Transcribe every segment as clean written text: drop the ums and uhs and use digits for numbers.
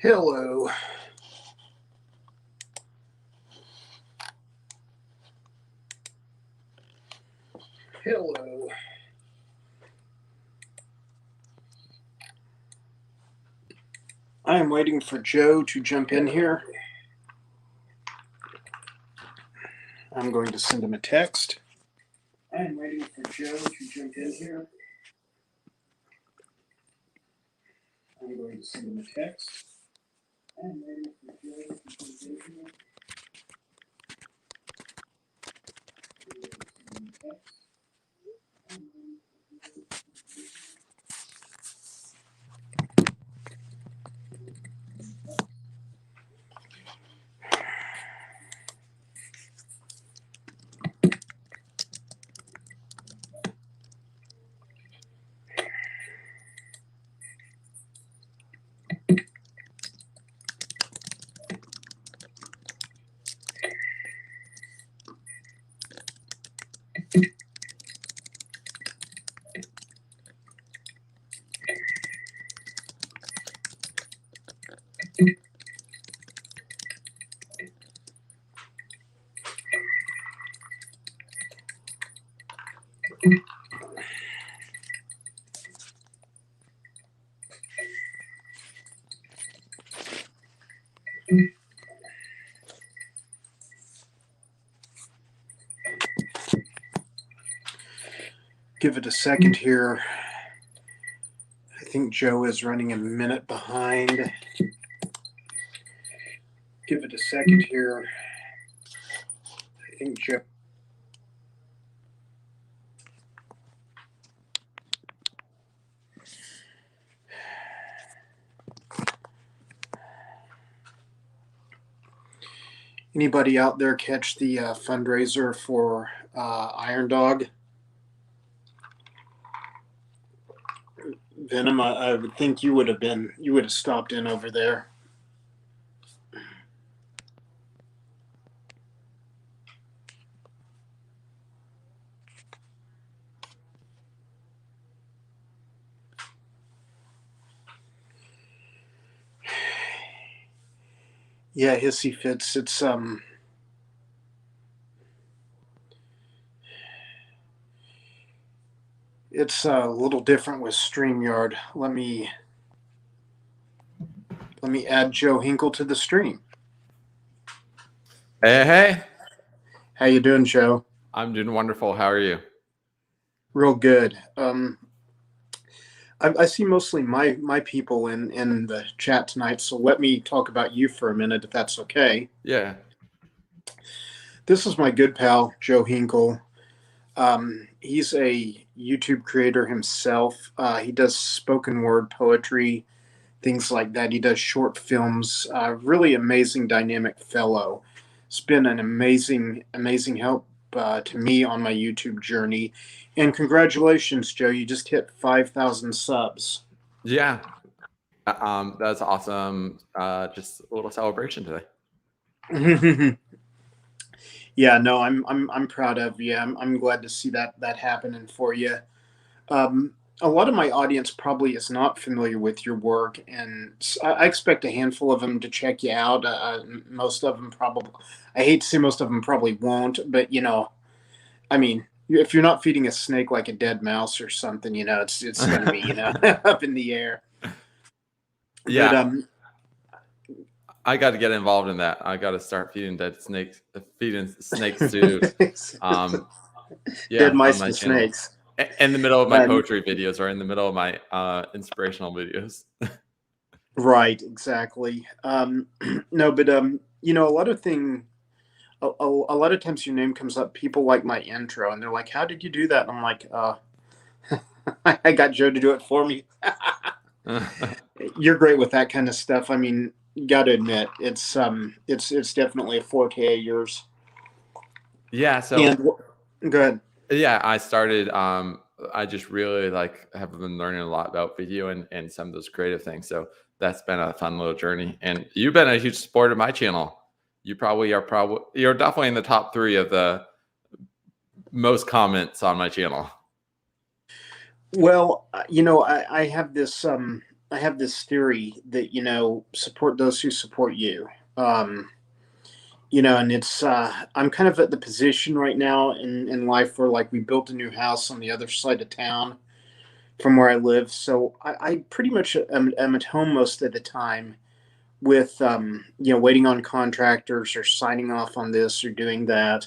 Hello. Hello. I am waiting for Joe to jump in here. I'm going to send him a text. I am waiting for Joe to jump in here. I'm going to send him a text. I am waiting for Joe to jump in here. Give it a second here. I think Joe is running a minute behind. Give it a second here. I think Joe. Anybody out there catch the fundraiser for Iron Dog? Venom, I would think you would have stopped in over there. Yeah, hissy fits. It's a little different with StreamYard. Let me add Joe Hinkle to the stream. Hey. How you doing, Joe? I'm doing wonderful. How are you? Real good. I see mostly my people in the chat tonight, so let me talk about you for a minute, if that's okay. Yeah. This is my good pal, Joe Hinkle. He's a YouTube creator himself. He does spoken word poetry, things like that. He does short films. Really amazing, dynamic fellow. It's been an amazing help to me on my YouTube journey. And congratulations, Joe. You just hit 5,000 subs. Yeah. That's awesome. Just a little celebration today. Yeah, no, I'm proud of you. I'm glad to see that happening for you. A lot of my audience probably is not familiar with your work, and I expect a handful of them to check you out. Most of them probably, I hate to say most of them probably won't, but I mean, if you're not feeding a snake like a dead mouse or something, it's going to be, up in the air. Yeah. But, I got to get involved in that. I got to start feeding snakes to dead mice to snakes. In the middle of my poetry videos or in the middle of my inspirational videos. Right, exactly. No, but a lot of a lot of times your name comes up. People like my intro, and they're like, "How did you do that?" And I'm like, "I got Joe to do it for me." You're great with that kind of stuff. I mean, you got to admit, it's definitely a forte of yours. Yeah. So go ahead. Yeah, I started. I just really have been learning a lot about video and some of those creative things. So that's been a fun little journey. And you've been a huge supporter of my channel. You're definitely in the top 3 of the most comments on my channel. Well, I have this I have this theory that, support those who support you. Um, and I'm kind of at the position right now in life where, like, we built a new house on the other side of town from where I live. So I pretty much am at home most of the time with, waiting on contractors or signing off on this or doing that.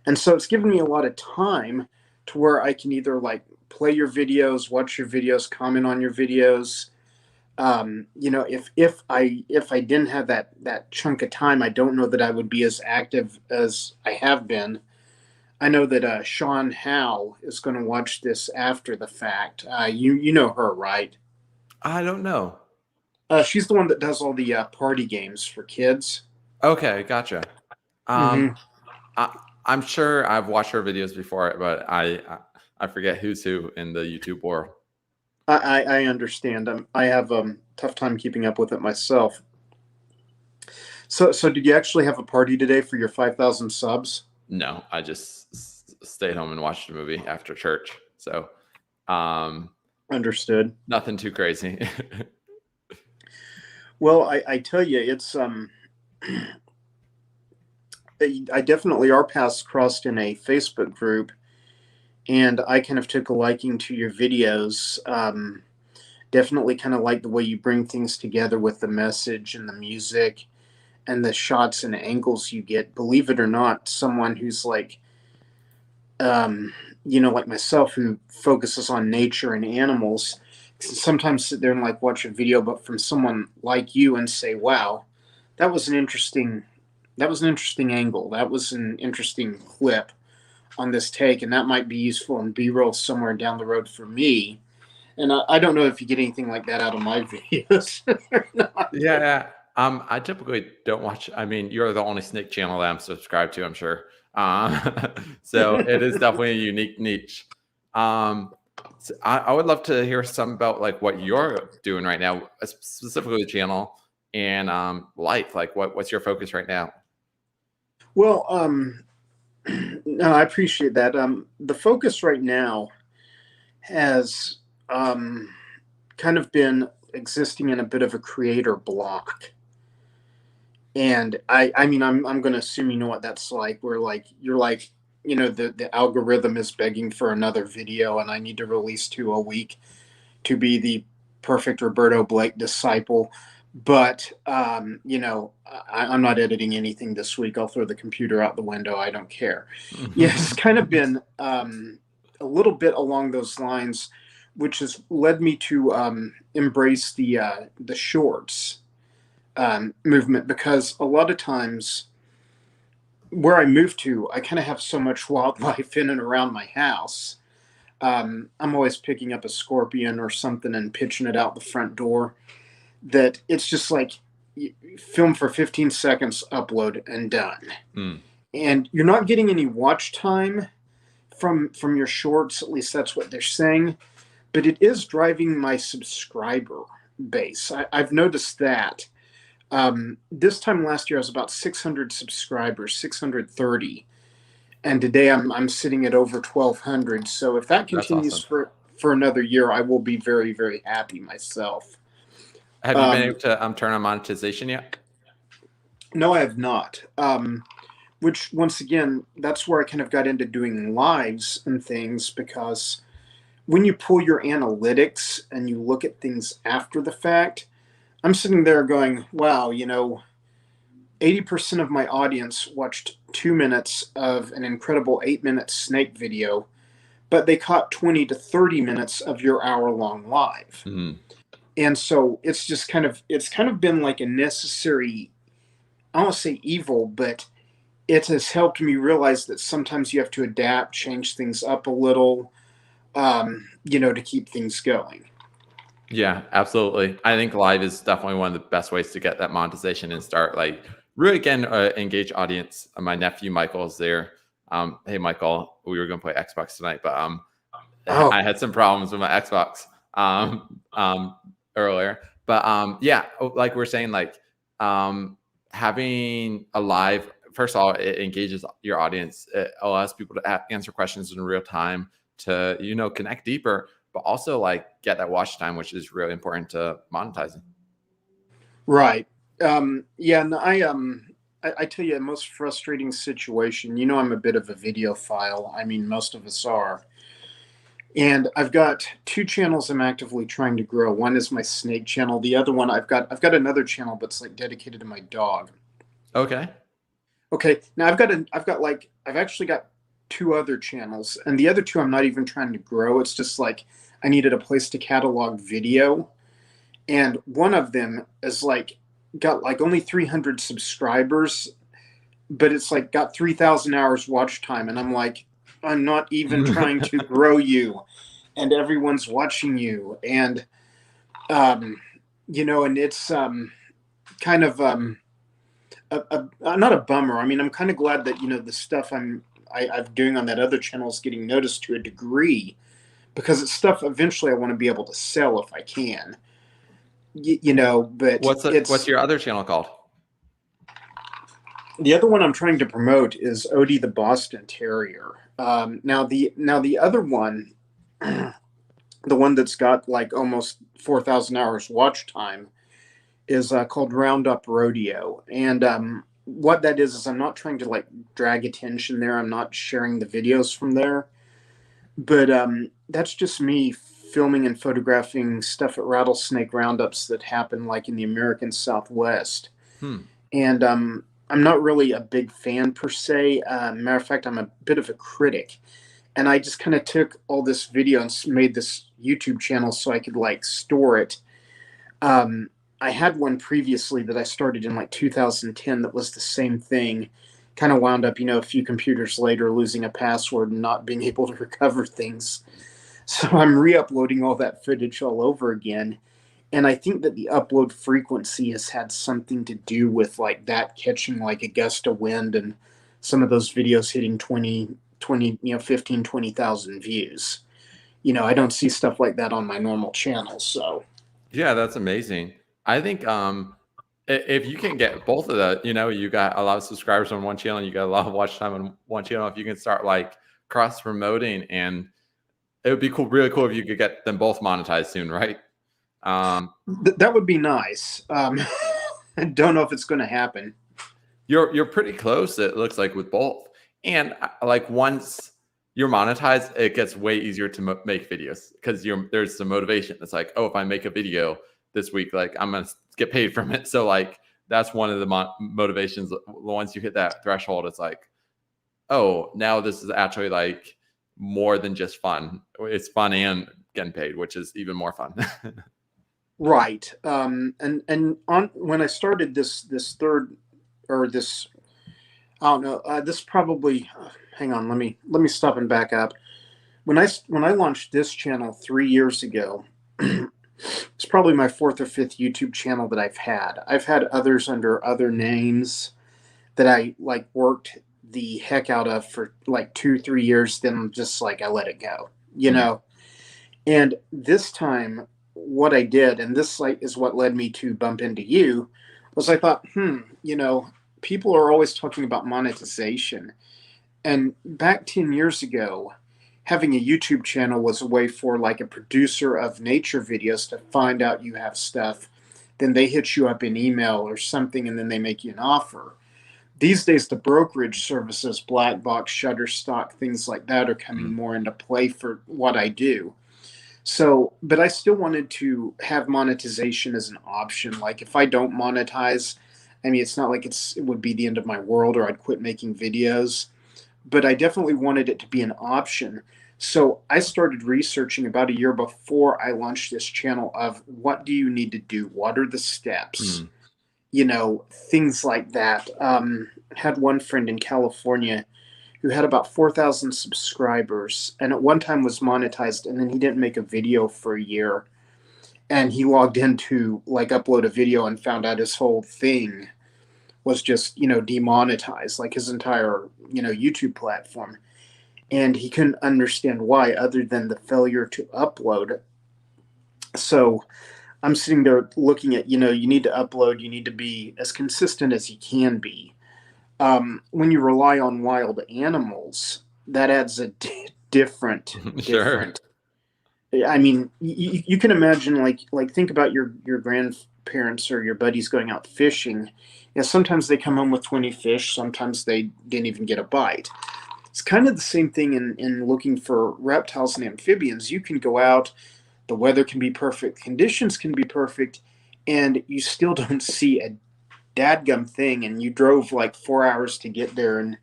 And so it's given me a lot of time to where I can either, like, play your videos, watch your videos, comment on your videos. If I didn't have that chunk of time, I don't know that I would be as active as I have been. I know that Sean Howe is going to watch this after the fact. You know her, right? I don't know. She's the one that does all the party games for kids. Okay, gotcha. Hmm. Um, I, I'm sure I've watched her videos before, but I forget who's who in the YouTube world. I understand. I have tough time keeping up with it myself. So did you actually have a party today for your 5,000 subs? No, I just stayed home and watched a movie after church. So, um, Understood. nothing too crazy. Well, I tell you, it's I definitely, our paths crossed in a Facebook group, and I kind of took a liking to your videos. Definitely kind of like the way you bring things together with the message and the music and the shots and angles you get. Believe it or not, someone who's like, um, like myself, who focuses on nature and animals, sometimes sit there and, like, watch a video, but from someone like you, and say, "Wow, that was an interesting, that was an interesting angle. That was an interesting clip on this take, and that might be useful in B-roll somewhere down the road for me." And I don't know if you get anything like that out of my videos or not. Yeah, yeah. I typically don't watch. I mean, you're the only snake channel that I'm subscribed to, I'm sure. Um, so it is definitely a unique niche. So I would love to hear some about like what you're doing right now, specifically the channel and life. Like, what's your focus right now? Well, no, I appreciate that. The focus right now has kind of been existing in a bit of a creator block. And I mean, I'm going to assume you know what that's like, where, like, you're like, the algorithm is begging for another video, and I need to release two a week to be the perfect Roberto Blake disciple. But I'm not editing anything this week. I'll throw the computer out the window. I don't care. Yeah, it's kind of been a little bit along those lines, which has led me to embrace the shorts movement, because a lot of times where I moved to, I kind of have so much wildlife in and around my house. I'm always picking up a scorpion or something and pitching it out the front door. That it's just like, film for 15 seconds, upload, and done. Mm. And you're not getting any watch time from your shorts. At least that's what they're saying. But it is driving my subscriber base. I've noticed that. This time last year, I was about 600 subscribers, 630, and today I'm sitting at over 1,200. So if that That's continues awesome. for another year, I will be very, very happy myself. Have you been Um, able to turn on monetization yet? no, I have not. Which, once again, that's where I kind of got into doing lives and things, because when you pull your analytics and you look at things after the fact, I'm sitting there going, wow, 80% of my audience watched 2 minutes of an incredible 8-minute snake video, but they caught 20 to 30 minutes of your hour-long live. Mm. And so it's kind of been like a necessary, I don't want to say evil, but it has helped me realize that sometimes you have to adapt, change things up a little, to keep things going. Yeah, absolutely. I think live is definitely one of the best ways to get that monetization and start like really again engage audience. My nephew Michael is there. Hey Michael, we were going to play Xbox tonight, but Oh, I had some problems with my Xbox earlier. But yeah, like we're saying, like having a live. First of all, it engages your audience. It allows people to answer questions in real time to connect deeper. but also like get that watch time, which is really important to monetizing. Right. Yeah, and I tell you, the most frustrating situation, I'm a bit of a videophile. I mean, most of us are. And I've got two channels I'm actively trying to grow. One is my snake channel. The other one I've got another channel that's like dedicated to my dog. Okay. Okay, now I've actually got two other channels, and the other two I'm not even trying to grow. It's just like I needed a place to catalog video, and one of them is like got like only 300 subscribers, but it's like got 3,000 hours watch time, and I'm like, I'm not even trying to grow you, and everyone's watching you, and um, and it's kind of not a bummer. I mean, I'm kind of glad that the stuff I'm doing on that other channel is getting noticed to a degree, because it's stuff eventually I want to be able to sell if I can. But What's your other channel called? the other one I'm trying to promote is Odie the Boston Terrier. Now the other one, the one that's got like almost 4,000 hours watch time, is called Roundup Rodeo, and what that is I'm not trying to like drag attention there. I'm not sharing the videos from there, but that's just me filming and photographing stuff at rattlesnake roundups that happen like in the American Southwest. And I'm not really a big fan per se. Matter of fact, I'm a bit of a critic, and I just kind of took all this video and made this YouTube channel so I could like store it. I had one previously that I started in like 2010 that was the same thing. Kind of wound up, a few computers later losing a password and not being able to recover things. So I'm re-uploading all that footage all over again. And I think that the upload frequency has had something to do with like that catching like a gust of wind and some of those videos hitting 15, 20,000 views. I don't see stuff like that on my normal channel. So Yeah, that's amazing. I think if you can get both of that, you got a lot of subscribers on one channel, you got a lot of watch time on one channel. If you can start like cross promoting, and it would be cool, really cool if you could get them both monetized soon, right? that would be nice. I don't know if it's going to happen. You're pretty close, it looks like, with both. And like once you're monetized, it gets way easier to make videos because there's some motivation. It's like, oh, if I make a video this week, like I'm gonna get paid from it. So like that's one of the motivations. Once you hit that threshold, it's like, oh, now this is actually like more than just fun. It's fun and getting paid, which is even more fun. Right. And on when I started this third, or this, I don't know, this probably, hang on, let me stop and back up. When I launched this channel 3 years ago, it's probably my fourth or fifth YouTube channel that I've had. I've had others under other names that I like worked the heck out of for like 2, 3 years. Then just like I let it go. And this time, what I did, and this like is what led me to bump into you, was I thought, people are always talking about monetization, and back 10 years ago, having a YouTube channel was a way for like a producer of nature videos to find out you have stuff. Then they hit you up in email or something, and then they make you an offer. These days, the brokerage services, Blackbox, Shutterstock, things like that are coming more into play for what I do. So, but I still wanted to have monetization as an option. Like if I don't monetize, I mean, it's not like it would be the end of my world or I'd quit making videos, but I definitely wanted it to be an option. So I started researching about a year before I launched this channel of what do you need to do? What are the steps? Things like that. Had one friend in California who had about 4,000 subscribers and at one time was monetized, and then he didn't make a video for a year. And he logged in to like upload a video and found out his whole thing was just, demonetized, like his entire, YouTube platform. And he couldn't understand why, other than the failure to upload. So I'm sitting there looking at, you need to upload, you need to be as consistent as you can be. When you rely on wild animals, that adds a different, Sure. I mean, you can imagine, like think about your grandparents or your buddies going out fishing. Yeah, sometimes they come home with 20 fish. Sometimes they didn't even get a bite. It's kind of the same thing in looking for reptiles and amphibians. You can go out, the weather can be perfect, conditions can be perfect, and you still don't see a dadgum thing. And you drove like 4 hours to get there, and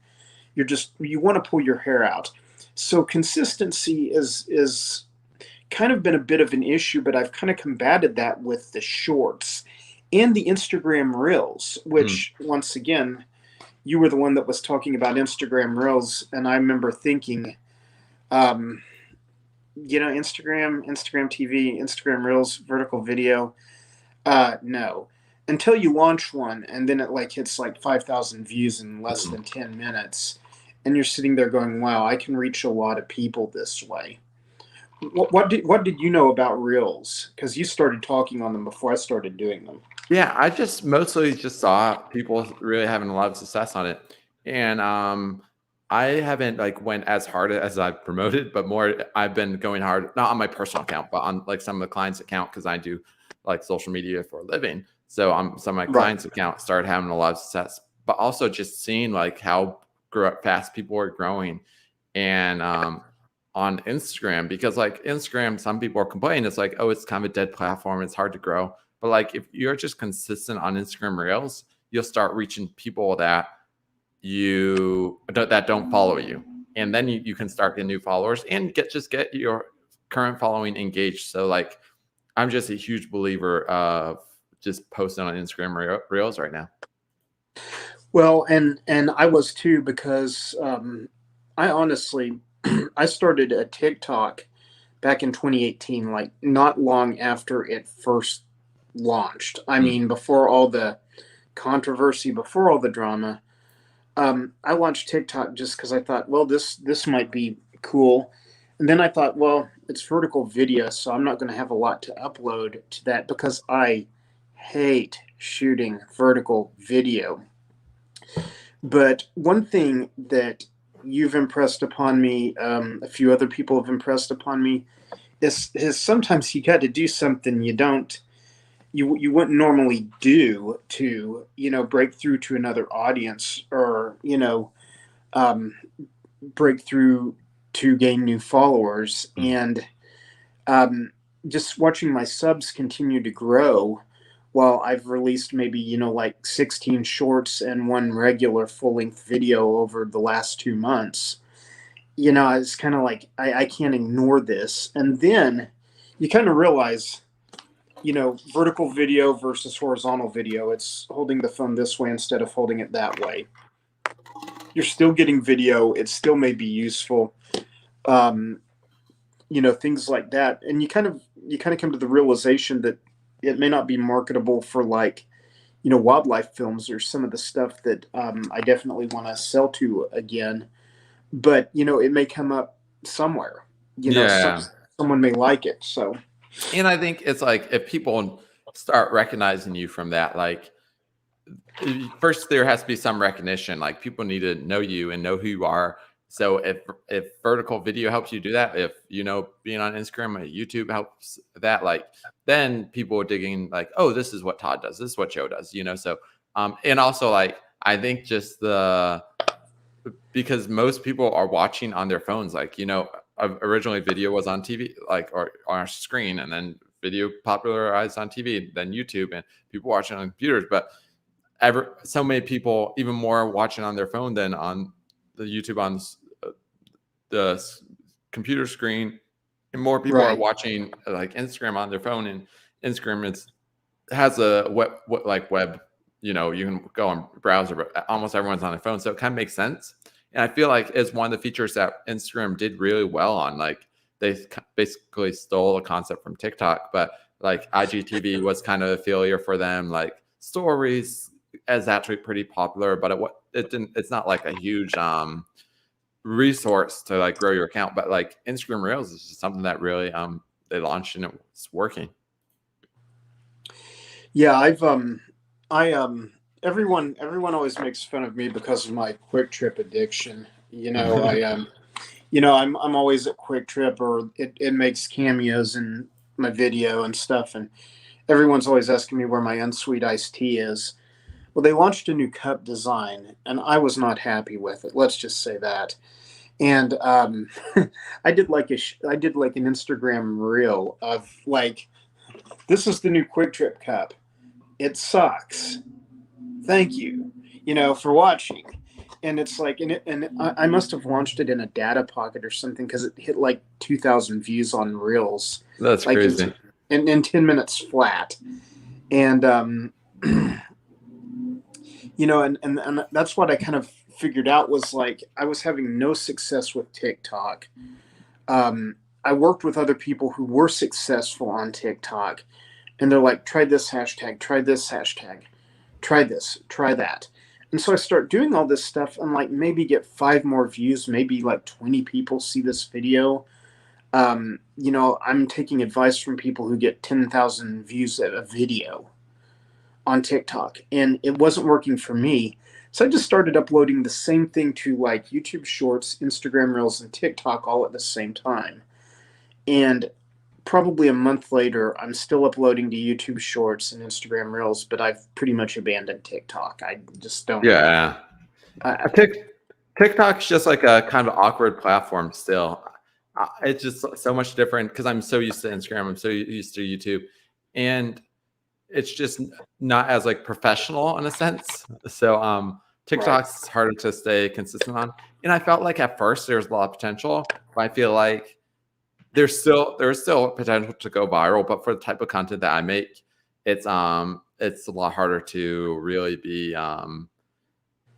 you want to pull your hair out. So consistency is kind of been a bit of an issue, but I've kind of combated that with the shorts and the Instagram reels, Mm. which once again, you were the one that was talking about Instagram reels, and I remember thinking, um, Instagram TV, Instagram reels, vertical video. No, until you launch one, and then it like hits like 5,000 views in less Mm. than 10 minutes, and you're sitting there going, "Wow, I can reach a lot of people this way." What did you know about reels? Because you started talking on them before I started doing them. Yeah, I just mostly just saw people really having a lot of success on it, and I haven't like went as hard as I've promoted, but more I've been going hard not on my personal account, but on like some of the clients' account because I do like social media for a living. So some of my Right. clients' account started having a lot of success, but also just seeing like how fast people are growing, and on Instagram because like Instagram, some people are complaining it's like, oh, it's kind of a dead platform, it's hard to grow. But like if you're just consistent on Instagram Reels, you'll start reaching people that don't follow you, and then you can start getting new followers and get your current following engaged. So like I'm just a huge believer of just posting on Instagram Reels right now. Well, and I was too because I honestly I started a TikTok back in 2018, like not long after it first launched. I Mm. mean, before all the controversy, before all the drama. I launched TikTok just because I thought, well, this might be cool, and then I thought, well, it's vertical video, so I'm not going to have a lot to upload to that because I hate shooting vertical video. But one thing that you've impressed upon me, a few other people have impressed upon me, is sometimes you got to do something you wouldn't normally do to break through to another audience, or um, break through to gain new followers. Mm. And um, just watching my subs continue to grow while I've released maybe like 16 shorts and one regular full-length video over the last 2 months. It's kind of like I can't ignore this. And then you kind of realize, vertical video versus horizontal video. It's holding the phone this way instead of holding it that way. You're still getting video. It still may be useful. Um, things like that. And you kind of come to the realization that it may not be marketable for, like, wildlife films or some of the stuff that I definitely want to sell to again. But it may come up somewhere. Yeah. Someone may like it. So And I think it's like if people start recognizing you from that, like first there has to be some recognition. Like people need to know you and know who you are. So if vertical video helps you do that, if being on Instagram and YouTube helps that, like then people are digging like, oh, this is what Todd does, this is what Joe does, so and also like I think just because most people are watching on their phones, like originally video was on TV, like or on our screen, and then video popularized on TV, then YouTube, and people watching on computers. But ever so many people, even more watching on their phone than on the YouTube on the computer screen, and more people are right, watching like Instagram on their phone, and Instagram has a web. You can go on browser, but almost everyone's on their phone, so it kind of makes sense. And I feel like it's one of the features that Instagram did really well on. Like they basically stole a concept from TikTok, but like IGTV was kind of a failure for them. Like stories is actually pretty popular, but it didn't. It's not like a huge resource to like grow your account. But like Instagram Reels is just something that really they launched and it's working. yeah, I everyone always makes fun of me because of my quick trip addiction. I I'm always at Quick Trip, or it makes cameos in my video and stuff, and everyone's always asking me where my unsweet iced tea is. Well, they launched a new cup design, and I was not happy with it. Let's just say that. And I did like an Instagram reel of like, this is the new Quick Trip cup. It sucks. Thank you, for watching. And it's like, I must have launched it in a data pocket or something, because it hit like 2,000 views on reels, That's like crazy. in 10 minutes flat. And and that's what I kind of figured out, was like I was having no success with TikTok. I worked with other people who were successful on TikTok, and they're like, try this hashtag, try this hashtag, try this, try that. And so I start doing all this stuff, and like maybe get 5 more views, maybe like 20 people see this video. I'm taking advice from people who get 10,000 views at a video on TikTok, and it wasn't working for me. So I just started uploading the same thing to like YouTube Shorts, Instagram Reels, and TikTok all at the same time. And probably a month later, I'm still uploading to YouTube Shorts and Instagram Reels, but I've pretty much abandoned TikTok. I just don't. Yeah. I, TikTok's just like a kind of awkward platform still. It's just so much different because I'm so used to Instagram. I'm so used to YouTube. And it's just not as like professional in a sense. So TikTok's right. harder to stay consistent on. And I felt like at first there's a lot of potential, but I feel like there's still potential to go viral. But for the type of content that I make, it's a lot harder to really be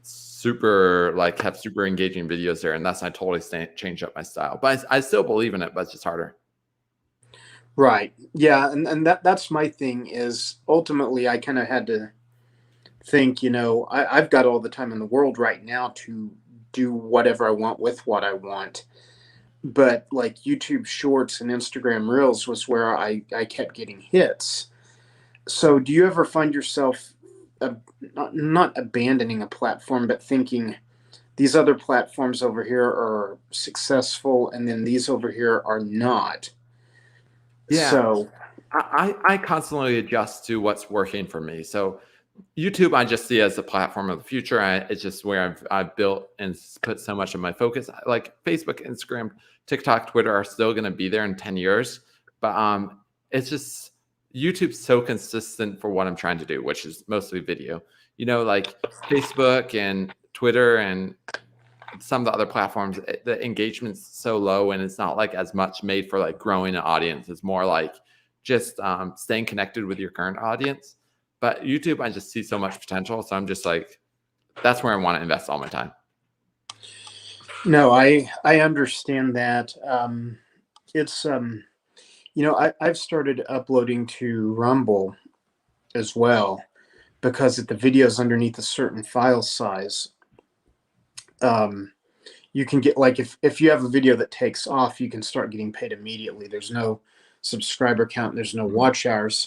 super like have super engaging videos there. And that's I totally changed up my style. But I still believe in it, but it's just harder. Right. Yeah, and that's my thing, is ultimately I kind of had to think, I've got all the time in the world right now to do whatever I want with what I want. But like YouTube Shorts and Instagram Reels was where I kept getting hits. So do you ever find yourself not abandoning a platform, but thinking these other platforms over here are successful, and then these over here are not? Yeah. So I constantly adjust to what's working for me. So YouTube, I just see as a platform of the future. It's just where I've built and put so much of my focus. Like Facebook, Instagram, TikTok, Twitter are still going to be there in 10 years. But it's just YouTube's so consistent for what I'm trying to do, which is mostly video. Like Facebook and Twitter and some of the other platforms, the engagement's so low, and it's not like as much made for like growing an audience. It's more like just staying connected with your current audience. But YouTube, I just see so much potential. So I'm just like, that's where I want to invest all my time. no, I understand that. It's I've started uploading to Rumble as well, because if the video's underneath a certain file size, you can get, like, if you have a video that takes off, you can start getting paid immediately. There's no subscriber count, there's no watch hours.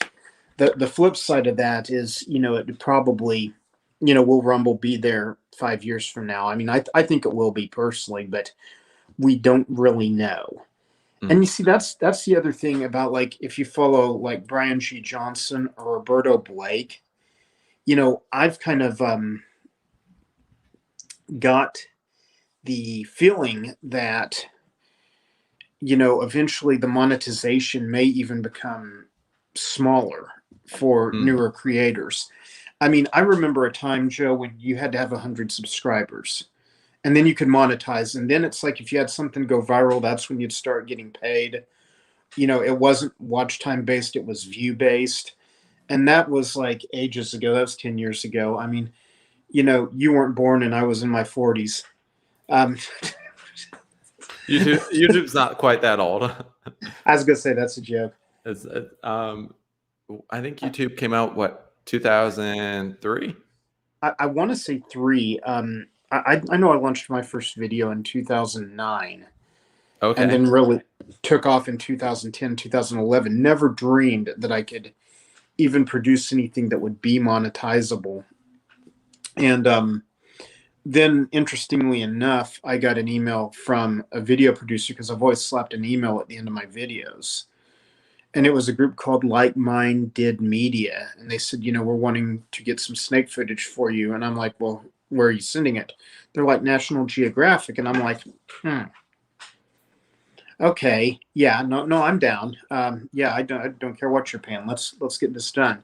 The flip side of that is, it probably, will Rumble be there 5 years from now? I mean, I think it will be personally, but we don't really know. And you see, that's the other thing about, like, if you follow like Brian G. Johnson or Roberto Blake, I've kind of got the feeling that, eventually the monetization may even become smaller for newer creators. I mean, I remember a time, Joe, when you had to have 100 subscribers, and then you could monetize. And then it's like, if you had something go viral, that's when you'd start getting paid. It wasn't watch time based, it was view based. And that was like ages ago. That was 10 years ago. I mean, you weren't born and I was in my 40s. Um, YouTube's not quite that old. I was going to say that's a joke. I think YouTube came out, what, 2003? I want to say three. I know I launched my first video in 2009. Okay. And then really took off in 2010, 2011. Never dreamed that I could even produce anything that would be monetizable. And then interestingly enough, I got an email from a video producer because I've always slapped an email at the end of my videos. And it was a group called Like Minded Media. And they said, we're wanting to get some snake footage for you. And I'm like, well, where are you sending it? They're like National Geographic. And I'm like, okay, yeah, no, I'm down. Yeah, I don't care what you're paying. Let's get this done.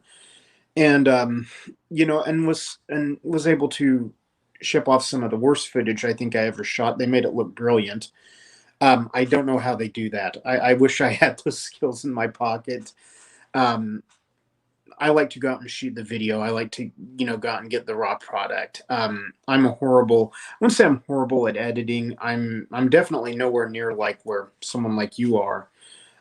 And and was able to ship off some of the worst footage I think I ever shot. They made it look brilliant. I don't know how they do that. I wish I had those skills in my pocket. Um, I like to go out and shoot the video. I like to, go out and get the raw product. I'm a horrible. I wouldn't say I'm horrible at editing. I'm definitely nowhere near like where someone like you are.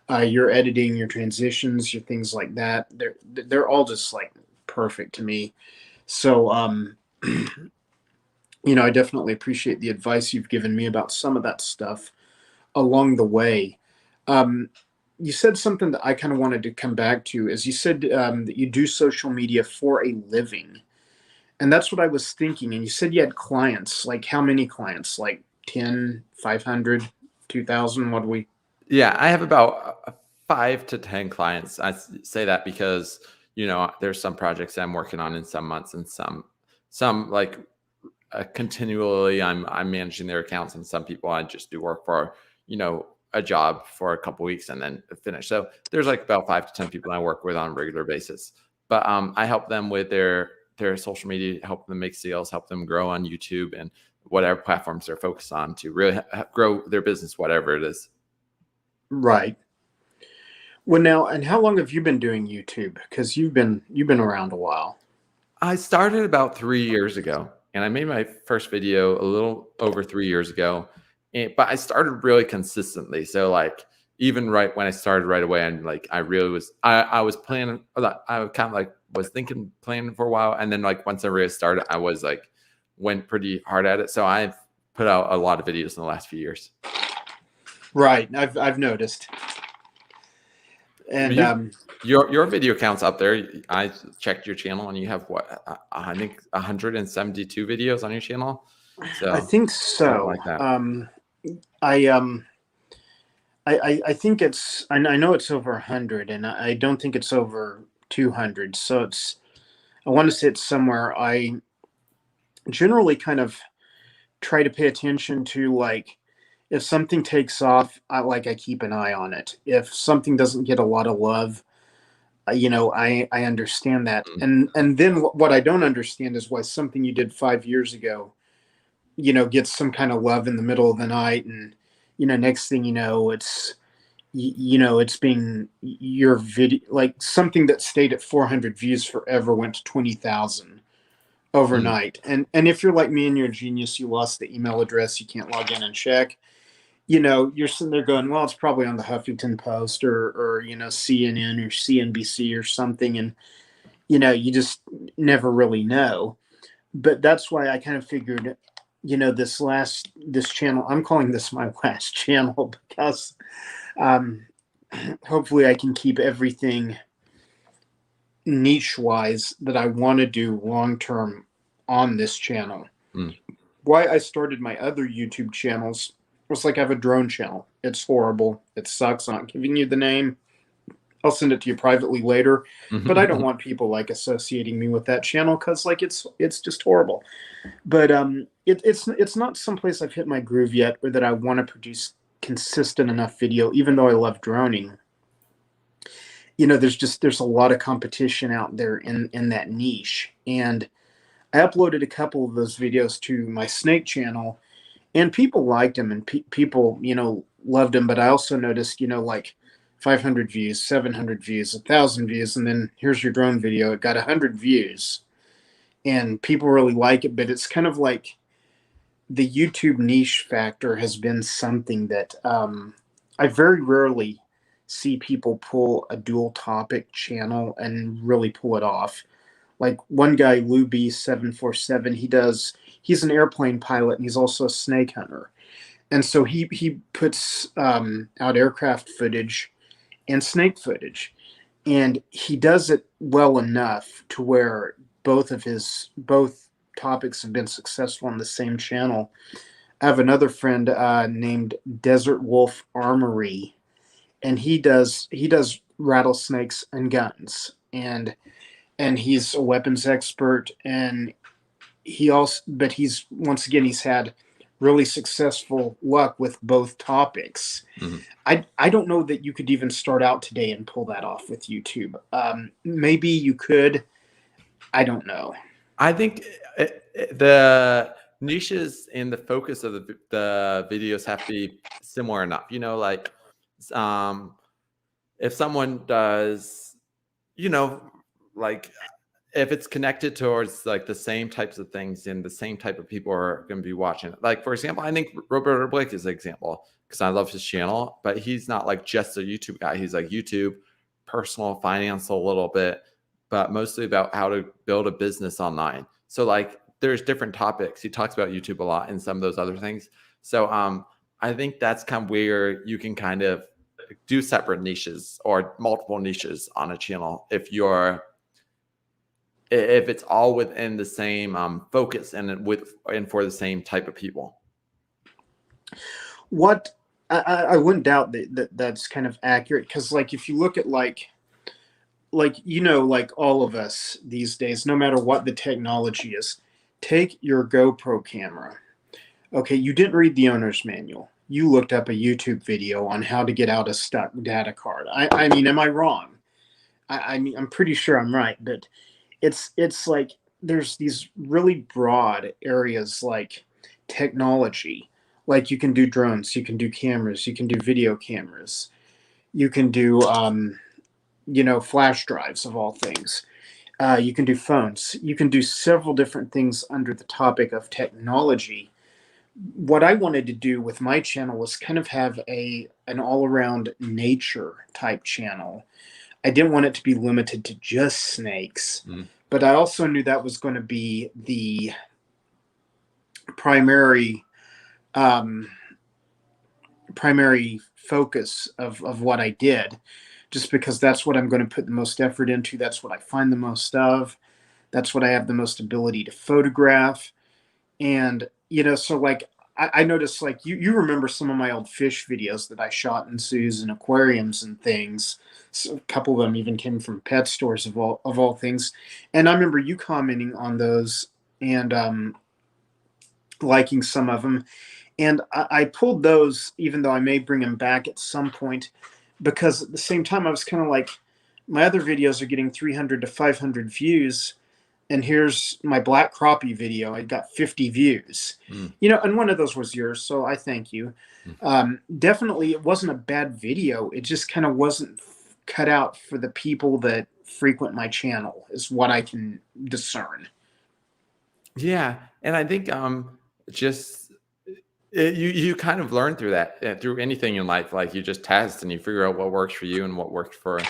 Your editing, your transitions, your things like that. They're all just like perfect to me. So I definitely appreciate the advice you've given me about some of that stuff along the way. Um, you said something that I kind of wanted to come back to, is you said that you do social media for a living. And that's what I was thinking. And you said you had clients. Like how many clients? Like 10, 500, 2,000? What do we? Yeah, I have about 5 to 10 clients. Say that because there's some projects I'm working on in some months, and some like continually I'm managing their accounts, and some people I just do work for a job for a couple weeks and then finish. So there's like about 5 to 10 people I work with on a regular basis. But I help them with their social media, help them make sales, help them grow on YouTube and whatever platforms they're focused on to really grow their business, whatever it is. Right. Well, now, and how long have you been doing YouTube? Because you've been around a while. I started about 3 years ago, and I made my first video a little over 3 years ago. But I started really consistently. So like even right when I started right away, and like I really was, I was planning. I kind of like was thinking planning for a while, and then like once I really started, I was like went pretty hard at it. So I've put out a lot of videos in the last few years. Right. I've noticed. And You your video count's up there. I checked your channel, and you have what I think 172 videos on your channel. I So think something so. like that. I I think I know it's over 100, and I don't think it's over 200. So I want to say it's somewhere. I generally kind of try to pay attention to, like, if something takes off, I keep an eye on it. If something doesn't get a lot of love, I understand that. Mm. And then what I don't understand is why something you did 5 years ago, gets some kind of love in the middle of the night, and next thing you know, it's being your video, like something that stayed at 400 views forever went to 20,000 Mm. overnight. And if you're like me and you're a genius, you lost the email address, you can't log in and check. You're sitting there going, well, it's probably on the Huffington Post or CNN or CNBC or something, and you just never really know. But that's why I kind of figured, this channel, I'm calling this my last channel, because um, hopefully I can keep everything niche wise that I want to do long term on this channel. Mm. Why I started my other YouTube channels was like, I have a drone channel. It's horrible. It sucks. I'm not giving you the name. I'll send it to you privately later. But I don't want people like associating me with that channel, because like it's just horrible. But it's not someplace I've hit my groove yet, or that I want to produce consistent enough video, even though I love droning. There's a lot of competition out there in that niche. And I uploaded a couple of those videos to my snake channel, and people liked them, and people loved them. But I also noticed, like 500 views, 700 views, 1,000 views, and then here's your drone video, it got 100 views, and people really like it. But it's kind of like the YouTube niche factor has been something that I very rarely see people pull a dual topic channel and really pull it off. Like one guy, Lou B747, he's an airplane pilot, and he's also a snake hunter. And so he puts out aircraft footage and snake footage, and he does it well enough to where both topics have been successful on the same channel. I have another friend named Desert Wolf Armory, and he does rattlesnakes and guns, and he's a weapons expert, and he's once again he's had really successful luck with both topics. Mhm. I don't know that you could even start out today and pull that off with YouTube. Maybe you could. I don't know. I think the niches and the focus of the videos have to be similar enough. Like um, if someone does, you know, like if it's connected towards like the same types of things and the same type of people are going to be watching it. Like, for example, I think Roberto Blake is an example because I love his channel, but he's not like just a YouTube guy. He's like YouTube, personal finance a little bit, but mostly about how to build a business online. So like there's different topics. He talks about YouTube a lot and some of those other things. So I think that's kind of where you can kind of do separate niches or multiple niches on a channel if it's all within the same focus and for the same type of people. What I wouldn't doubt that's kind of accurate, because like if you look at like like all of us these days, no matter what the technology is, take your GoPro camera. Okay, you didn't read the owner's manual. You looked up a YouTube video on how to get out a stuck data card. I mean, am I wrong? I mean, I'm pretty sure I'm right, but it's like there's these really broad areas like technology. Like you can do drones, you can do cameras, you can do video cameras, you can do flash drives of all things. You can do phones. You can do several different things under the topic of technology. What I wanted to do with my channel was kind of have an all around nature type channel. I didn't want it to be limited to just snakes, but I also knew that was going to be the primary primary focus of what I did, just because that's what I'm going to put the most effort into. That's what I find the most of. That's what I have the most ability to photograph. And, so like I noticed like you remember some of my old fish videos that I shot in zoos and aquariums and things. So a couple of them even came from pet stores of all things. And I remember you commenting on those and liking some of them. And I pulled those, even though I may bring them back at some point, because at the same time I was kind of like, my other videos are getting 300 to 500 views, and here's my black crappie video. I got 50 views, and one of those was yours, so I thank you. Definitely, it wasn't a bad video. It just kind of wasn't cut out for the people that frequent my channel, is what I can discern. Yeah, and I think just you kind of learn through that through anything in life. Like you just test and you figure out what works for you and what works for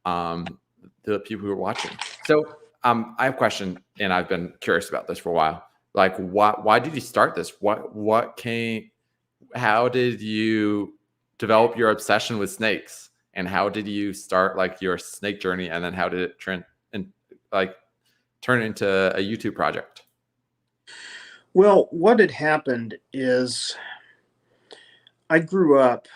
the people who are watching. So I have a question, and I've been curious about this for a while. Like, why did you start this? How did you develop your obsession with snakes, and how did you start like your snake journey, and then how did it turn into a YouTube project? Well, what had happened is I grew up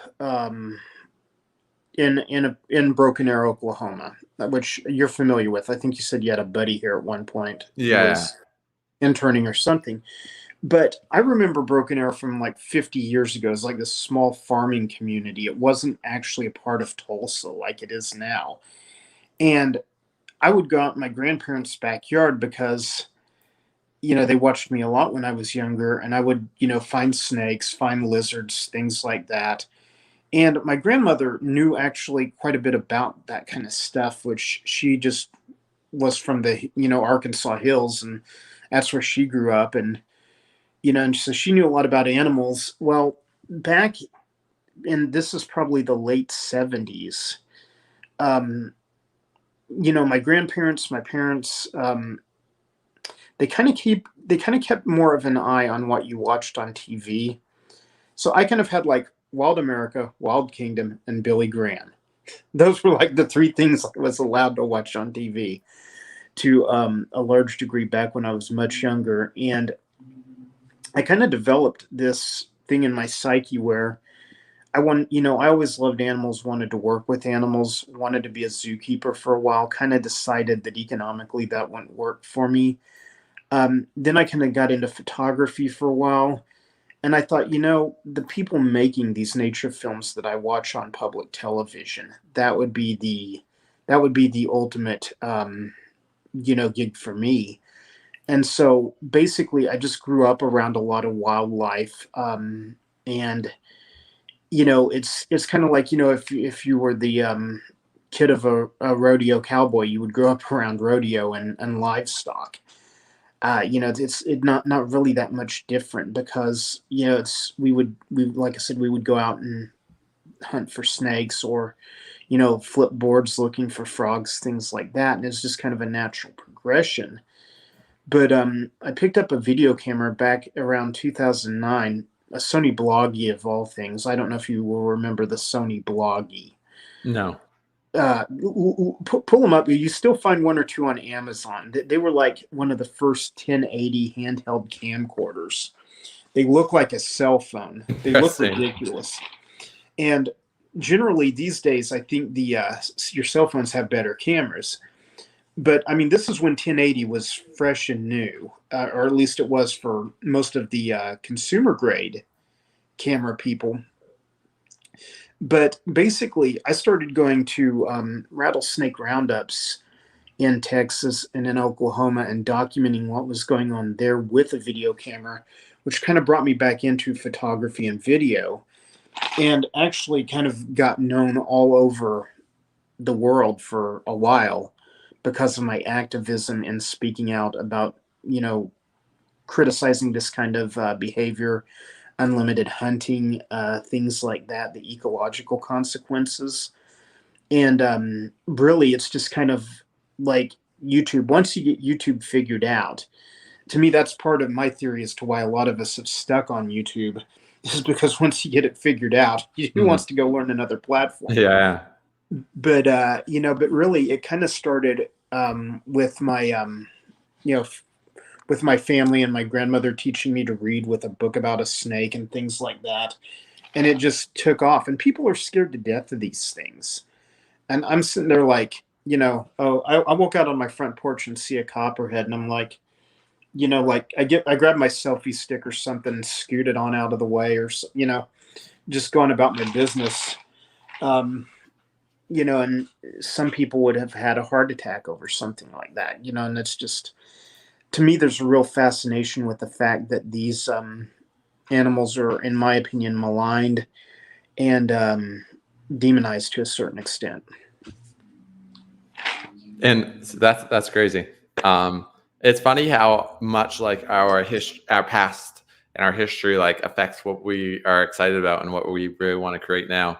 in Broken Arrow, Oklahoma, which you're familiar with. I think you said you had a buddy here at one point who Yeah. was interning or something. But I remember Broken Arrow from like 50 years ago. It was like this small farming community. It wasn't actually a part of Tulsa like it is now. And I would go out in my grandparents' backyard because they watched me a lot when I was younger, and I would, find snakes, find lizards, things like that. And my grandmother knew actually quite a bit about that kind of stuff, which she just was from the, Arkansas hills, and that's where she grew up. And so she knew a lot about animals. Well, back in, this is probably the late 70s, my grandparents, my parents, they kind of kept more of an eye on what you watched on TV. So I kind of had like Wild America, Wild Kingdom, and Billy Graham. Those were like the three things I was allowed to watch on TV. to a large degree back when I was much younger. And I kind of developed this thing in my psyche where I always loved animals, wanted to work with animals, wanted to be a zookeeper for a while, kind of decided that economically that wouldn't work for me. Then I kind of got into photography for a while. And I thought, the people making these nature films that I watch on public television, that would be the ultimate, gig for me. And so basically, I just grew up around a lot of wildlife, and it's kind of like if you were the kid of a rodeo cowboy, you would grow up around rodeo and livestock. It's not really that much different because it's we like I said, we would go out and hunt for snakes or flip boards looking for frogs, things like that, and it's just kind of a natural progression. But I picked up a video camera back around 2009, a Sony Bloggie of all things. I don't know if you will remember the Sony Bloggie. No. Pull them up. You still find one or two on Amazon. They were like one of the first 1080 handheld camcorders. They look like a cell phone. They look Interesting. ridiculous. And generally these days, I think the your cell phones have better cameras. But I mean, this is when 1080 was fresh and new, or at least it was for most of the consumer grade camera people. But basically, I started going to rattlesnake roundups in Texas and in Oklahoma and documenting what was going on there with a video camera, which kind of brought me back into photography and video, and actually kind of got known all over the world for a while because of my activism in speaking out about, criticizing this kind of behavior, unlimited hunting, things like that, the ecological consequences. And really, it's just kind of like YouTube. Once you get YouTube figured out, to me, that's part of my theory as to why a lot of us have stuck on YouTube, is because once you get it figured out, who Mhm. wants to go learn another platform? Yeah. But really, it kind of started with my, you know, with my family and my grandmother teaching me to read with a book about a snake and things like that. And it just took off. And people are scared to death of these things. And I'm sitting there like, oh, I walk out on my front porch and see a copperhead, and I'm like, like I grab my selfie stick or something and scoot it on out of the way, or just going about my business. Um, and some people would have had a heart attack over something like that, and it's just, to me, there's a real fascination with the fact that these animals are, in my opinion, maligned and demonized to a certain extent. And that's crazy. It's funny how much like our past and our history like affects what we are excited about and what we really want to create now.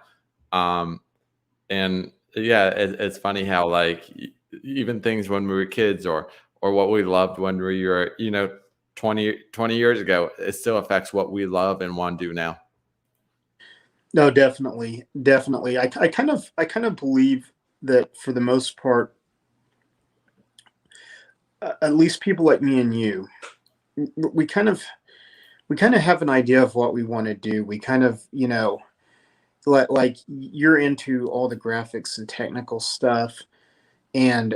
Um, and yeah, it's funny how like even things when we were kids or what we loved when we were 20 years ago, it still affects what we love and want to do now. No, definitely, definitely. I kind of believe that for the most part, at least people like me and you, we kind of we kind of have an idea of what we want to do. We kind of, like you're into all the graphics and technical stuff, and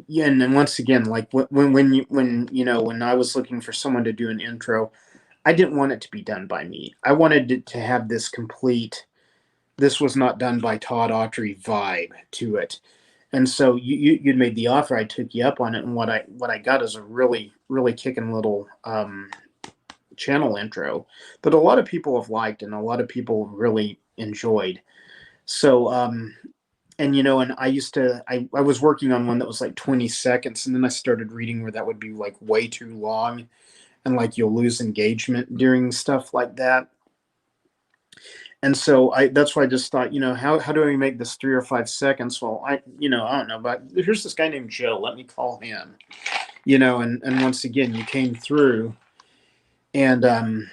yeah, and then once again, like when I was looking for someone to do an intro, I didn't want it to be done by me. I wanted it to have this complete, this was not done by Todd Autry vibe to it. And so you'd made the offer, I took you up on it, and what I got is a really really kicking little channel intro that a lot of people have liked and a lot of people really enjoyed. So and I was working on one that was like 20 seconds, and then I started reading where that would be like way too long, and like you'll lose engagement during stuff like that. And so that's why I just thought, how do I make this 3 or 5 seconds? Well, I don't know, but here's this guy named Joe. Let me call him. And once again, you came through, and and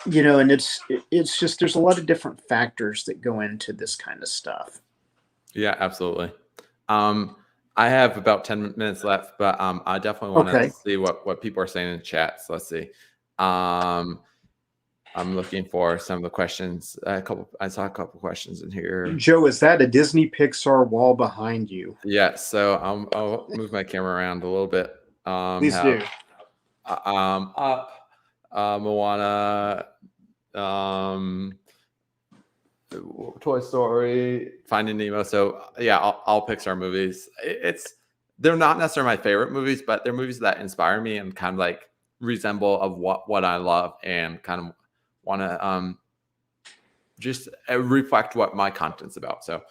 it's just, there's a lot of different factors that go into this kind of stuff. Yeah, absolutely. Um, I have about 10 minutes left, but I definitely want to Okay. see what people are saying in the chat. So let's see. Um, I'm looking for some of the questions. I saw a couple questions in here. Joe, is that a Disney Pixar wall behind you? Yeah, so I'll move my camera around a little bit. Please Have do. up Moana, um, Toy Story, Finding Nemo. So yeah, all Pixar movies. They're not necessarily my favorite movies, but they're movies that inspire me and kind of like resemble of what I love and kind of want to just reflect what my content's about. So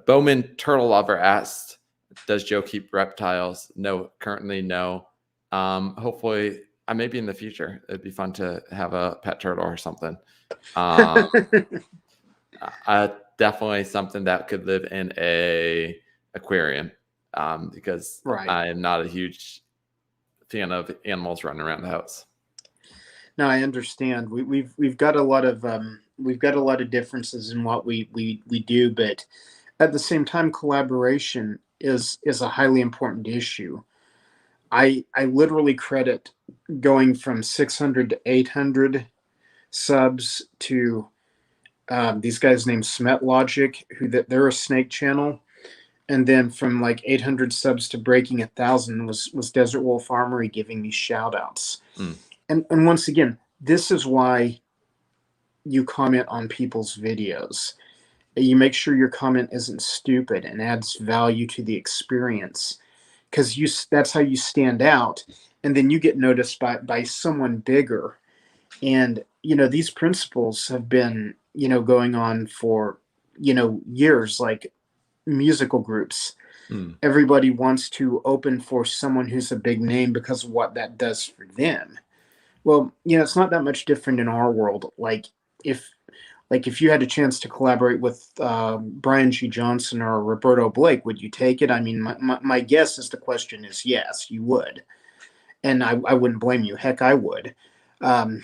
Bowman Turtle Lover asked, does Joe keep reptiles? No, currently no. Hopefully, maybe in the future. It'd be fun to have a pet turtle or something. Definitely something that could live in a aquarium, because Right. I am not a huge fan of animals running around the house. No, I understand. We've got a lot of differences in what we do, but at the same time, collaboration is a highly important issue. I literally credit going from 600 to 800 subs to these guys named Smet Logic, they're a snake channel, and then from like 800 subs to breaking 1,000 was Desert Wolf Armory giving me shout outs. Mm. And once again, this is why you comment on people's videos. You make sure your comment isn't stupid and adds value to the experience, because that's how you stand out, and then you get noticed by someone bigger. And these principles have been going on for years, like musical groups. Mm. Everybody wants to open for someone who's a big name because of what that does for them. Well, it's not that much different in our world. If if you had a chance to collaborate with Brian G. Johnson or Roberto Blake, would you take it? I mean, my guess is the question is yes, you would. And I wouldn't blame you. Heck, I would. Um,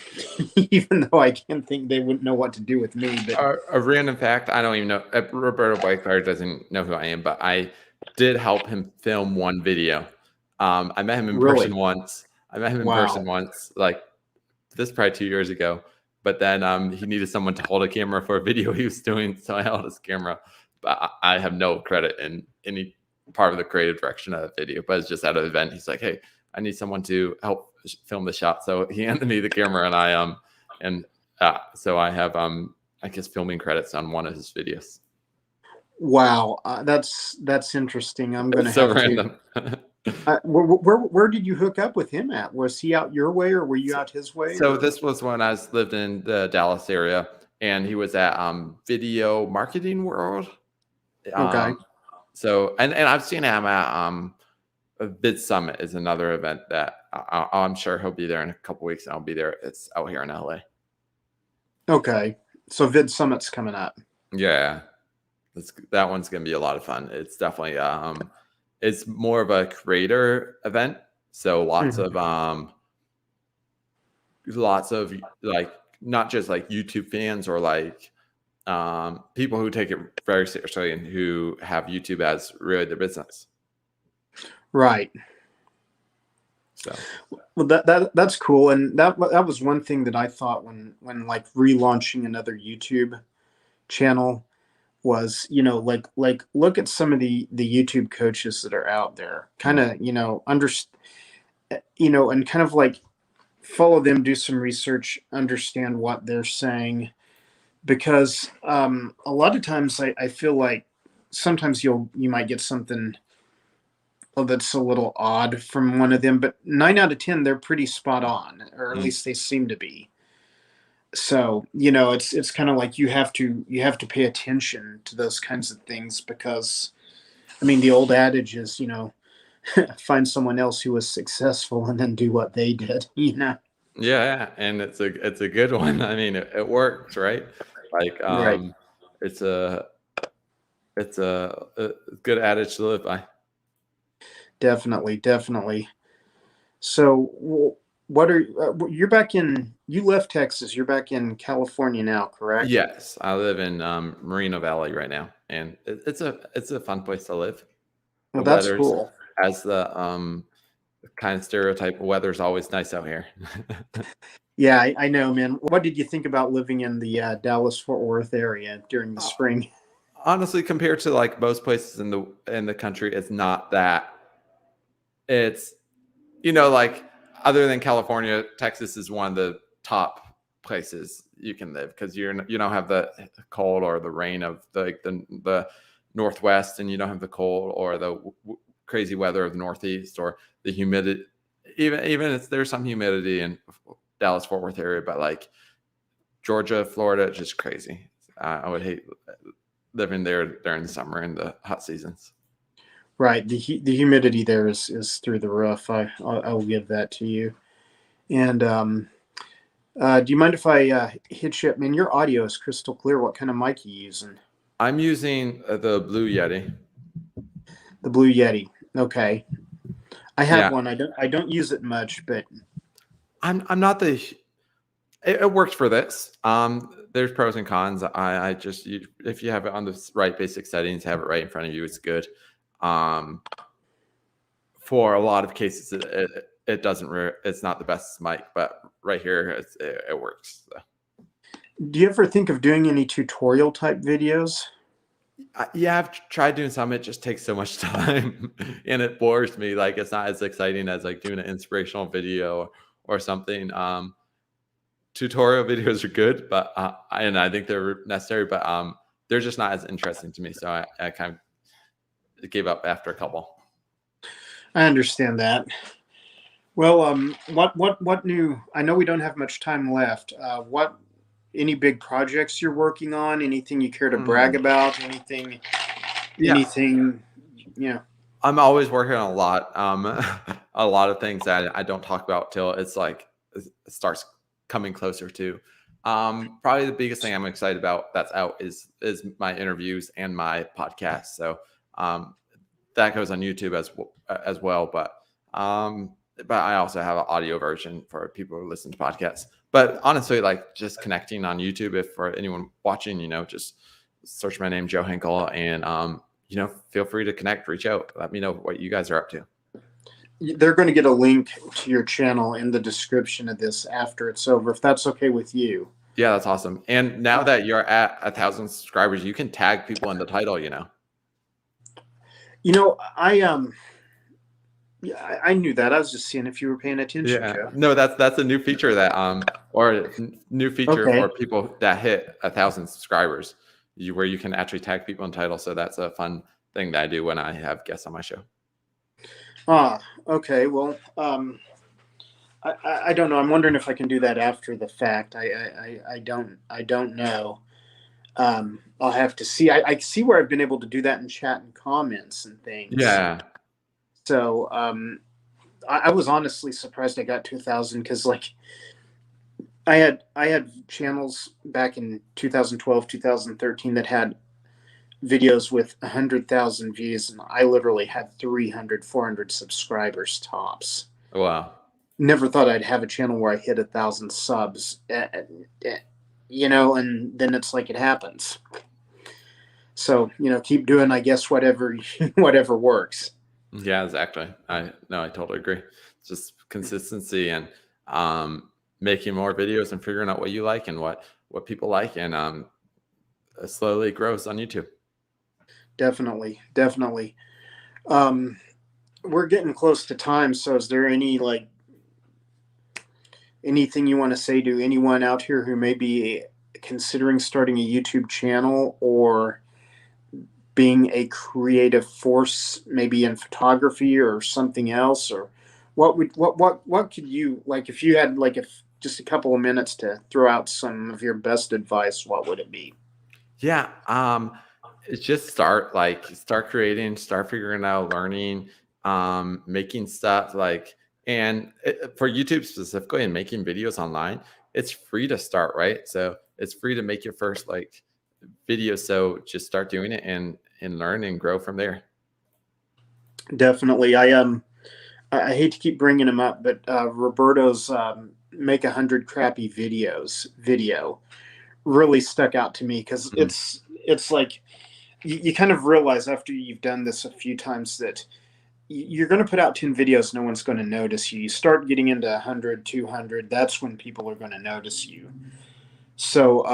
even though I can't think they wouldn't know what to do with me. But A random fact, I don't even know. Roberto Blake doesn't know who I am, but I did help him film one video. I met him in person really, once. wow. Like this probably 2 years ago. But then he needed someone to hold a camera for a video he was doing, so I held his camera. But I have no credit in any part of the creative direction of the video. But it's just at an event. He's like, "Hey, I need someone to help film the shot." So he handed me the camera, and so I have I guess filming credits on one of his videos. Wow, that's interesting. I'm gonna It's so have to. random. Where did you hook up with him at? Was he out your way, or were you out his way? So Or this was when I lived in the Dallas area, and he was at Video Marketing World. okay, So and I've seen him at Vid Summit is another event that I'm sure he'll be there in a couple weeks, and I'll be there. It's out here in LA. okay. So Vid Summit's coming up. Yeah, that one's gonna be a lot of fun. It's definitely it's more of a creator event, so lots of like not just like YouTube fans or like people who take it very seriously and who have YouTube as really their business. Right. So Well, that's cool, and that was one thing that I thought when like relaunching another YouTube channel was like look at some of the YouTube coaches that are out there, kind of and kind of like follow them, do some research, understand what they're saying, because a lot of times I feel like sometimes you might get something that's a little odd from one of them, but 9 out of 10 they're pretty spot on, or at mm, least they seem to be. So it's kind of like you have to pay attention to those kinds of things, because I mean the old adage is find someone else who was successful and then do what they did. yeah, and it's a good one. I mean, it works, right? Like Right. it's a a good adage to live by. Definitely, definitely. So what are you're back in, you left Texas, you're back in California now, correct? Yes, I live in Moreno Valley right now, and it's a fun place to live. Well, The that's weather's cool. as the kind of stereotype. Weather's always nice out here. Yeah, I know, man. What did you think about living in the Dallas Fort Worth area during the Uh, spring? Honestly, compared to like most places in the country, it's not that. It's like other than California, Texas is one of the top places you can live because you don't have the cold or the rain of the Northwest, and you don't have the cold or the crazy weather of the Northeast or the humidity. Even if there's some humidity in Dallas Fort Worth area, but like Georgia, Florida, just crazy. I would hate living there during the summer and the hot seasons. Right. The humidity there is through the roof. I'll give that to you. And do you mind if I hit you up? Man, your audio is crystal clear. What kind of mic are you using? I'm using the Blue Yeti. The Blue Yeti. Okay. I have Yeah, one. I don't use it much, but I'm not the. It works for this. There's pros and cons. I just if you have it on the right basic settings, have it right in front of you, it's good. Um, for a lot of cases, it doesn't. It's not the best mic, but right here, it works. So. do you ever think of doing any tutorial type videos? Yeah, I've tried doing some. It just takes so much time, and it bores me. Like it's not as exciting as like doing an inspirational video or something. Tutorial videos are good, but and I think they're necessary, but they're just not as interesting to me. So I kind of gave up after a couple. I understand that. Well, what new? I know we don't have much time left. What any big projects you're working on? Anything you care to brag Hmm. about? Anything? Yeah, Anything? Yeah. I'm always working on a lot of things that I don't talk about till it's like it starts coming closer to. Probably the biggest thing I'm excited about that's out is my interviews and my podcast. So that goes on YouTube as well. But I also have an audio version for people who listen to podcasts. But honestly, like just connecting on YouTube, if for anyone watching, just search my name, Joe Hinkle, and feel free to connect, reach out, let me know what you guys are up to. They're going to get a link to your channel in the description of this after it's over, if that's okay with you. Yeah, that's awesome. And now that you're at 1,000 subscribers, you can tag people in the title. I knew that. I was just seeing if you were paying attention, Yeah, Joe. no, that's a new feature that or new feature for Okay. people that hit 1,000 subscribers, where you can actually tag people in title. So that's a fun thing that I do when I have guests on my show. Okay. Well, I don't know. I'm wondering if I can do that after the fact. I don't know. I'll have to see. I see where I've been able to do that in chat and comments and things. Yeah. So I was honestly surprised I got 2,000 because like I had channels back in 2012, 2013 that had videos with 100,000 views, and I literally had 300, 400 subscribers tops. Wow. Never thought I'd have a channel where I hit 1,000 subs, and then it's like it happens. So keep doing, I guess, whatever whatever works. Yeah, exactly. I totally agree. It's just consistency and making more videos and figuring out what you like and what people like, and it slowly grows on YouTube. Definitely, definitely. Um, we're getting close to time, so is there anything you want to say to anyone out here who may be considering starting a YouTube channel or being a creative force, maybe in photography or something else? Or what could you like if you had if just a couple of minutes to throw out some of your best advice, what would it be? Yeah. It's just start creating, start figuring out, learning, making stuff and for YouTube specifically and making videos online, it's free to start, right? So it's free to make your first video. So just start doing it and learn and grow from there. Definitely. I hate to keep bringing him up, but Roberto's make 100 crappy videos video really stuck out to me because it's like you kind of realize after you've done this a few times that you're going to put out 10 videos, no one's going to notice you. You start getting into 100, 200, that's when people are going to notice you. So,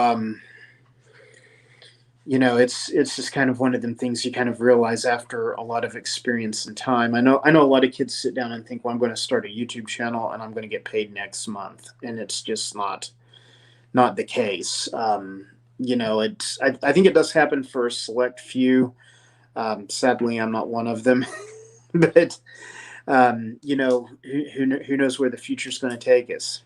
it's just kind of one of them things you kind of realize after a lot of experience and time. I know a lot of kids sit down and think, well, I'm going to start a YouTube channel and I'm going to get paid next month, and it's just not the case. I think it does happen for a select few. Sadly, I'm not one of them, but who knows where the future's going to take us.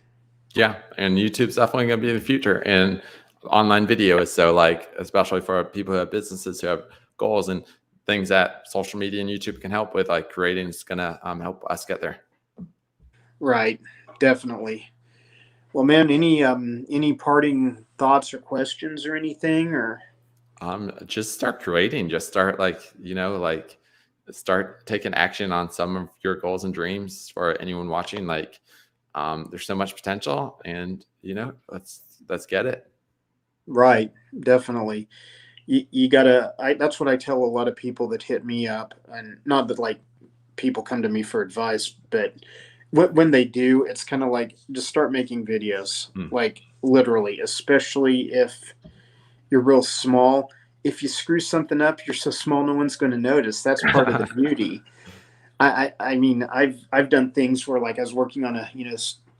Yeah, and YouTube's definitely going to be the future, and online video is so, like, especially for people who have businesses who have goals and things that social media and YouTube can help with, like creating is going to help us get there. Right, definitely. Well, man, any parting thoughts or questions or anything, or Just start creating. Just start, like start taking action on some of your goals and dreams. For anyone watching, like, there's so much potential, and let's get it. right, definitely. You gotta. That's what I tell a lot of people that hit me up, and not that like people come to me for advice, but when they do, it's kind of like just start making videos, Mm. like literally, especially if you're real small. If you screw something up, you're so small, no one's going to notice. That's part of the beauty. I mean, I've done things where like I was working on a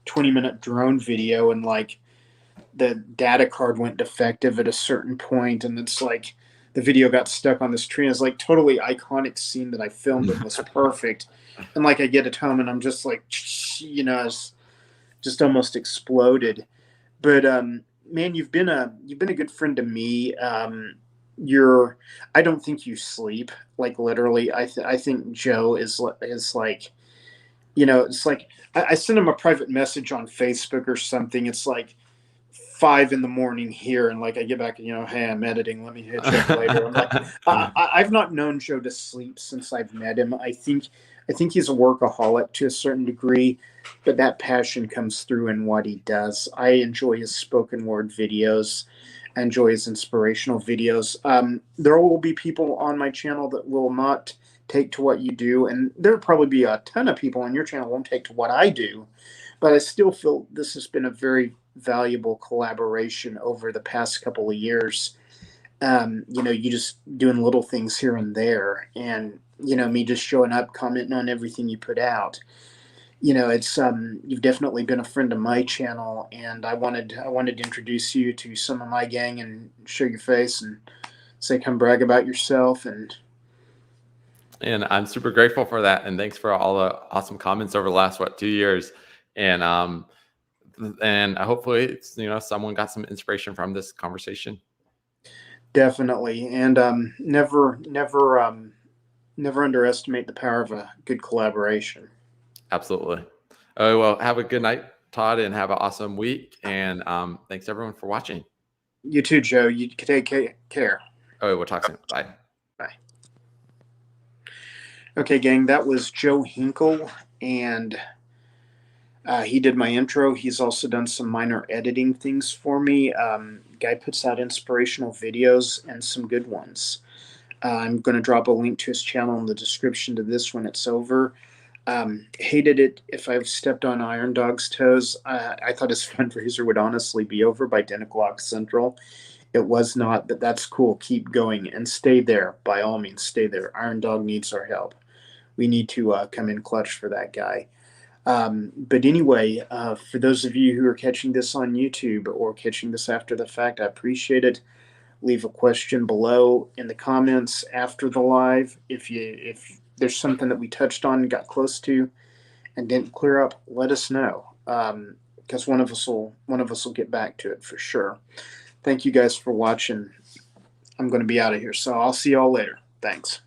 20-minute drone video, and like the data card went defective at a certain point, and it's like the video got stuck on this tree. And it's like totally iconic scene that I filmed and was perfect. And like I get it home and I'm just like, it's just almost exploded. But man, you've been a good friend to me. You're I don't think you sleep, like literally. I think Joe is like, it's like I sent him a private message on Facebook or something. It's like 5 in the morning here, and like I get back, hey, I'm editing. Let me hit you up later. I'm like, I've not known Joe to sleep since I've met him. I think he's a workaholic to a certain degree, but that passion comes through in what he does. I enjoy his spoken word videos. I enjoy his inspirational videos. There will be people on my channel that will not take to what you do, and there'll probably be a ton of people on your channel won't take to what I do. But I still feel this has been a very valuable collaboration over the past couple of years. You just doing little things here and there, and me just showing up, commenting on everything you put out. It's you've definitely been a friend of my channel, and I wanted to introduce you to some of my gang and show your face and say come brag about yourself. And I'm super grateful for that. And thanks for all the awesome comments over the last 2 years. And hopefully someone got some inspiration from this conversation. Definitely, and never underestimate the power of a good collaboration. Absolutely. Oh, well, have a good night, Todd, and have an awesome week. And thanks everyone for watching. You too, Joe. You take care. Oh, we'll talk soon. Bye. Bye. Okay, gang, that was Joe Hinkle, and he did my intro. He's also done some minor editing things for me. Guy puts out inspirational videos and some good ones. I'm going to drop a link to his channel in the description to this when it's over. Hated it if I've stepped on Iron Dog's toes. I thought his fundraiser would honestly be over by 10 o'clock Central. It was not, but that's cool. Keep going and stay there. By all means, stay there. Iron Dog needs our help. We need to come in clutch for that guy. But anyway, for those of you who are catching this on YouTube or catching this after the fact, I appreciate it. Leave a question below in the comments after the live. If there's something that we touched on and got close to and didn't clear up, let us know. Because one of us will get back to it for sure. Thank you guys for watching. I'm going to be out of here, so I'll see y'all later. Thanks.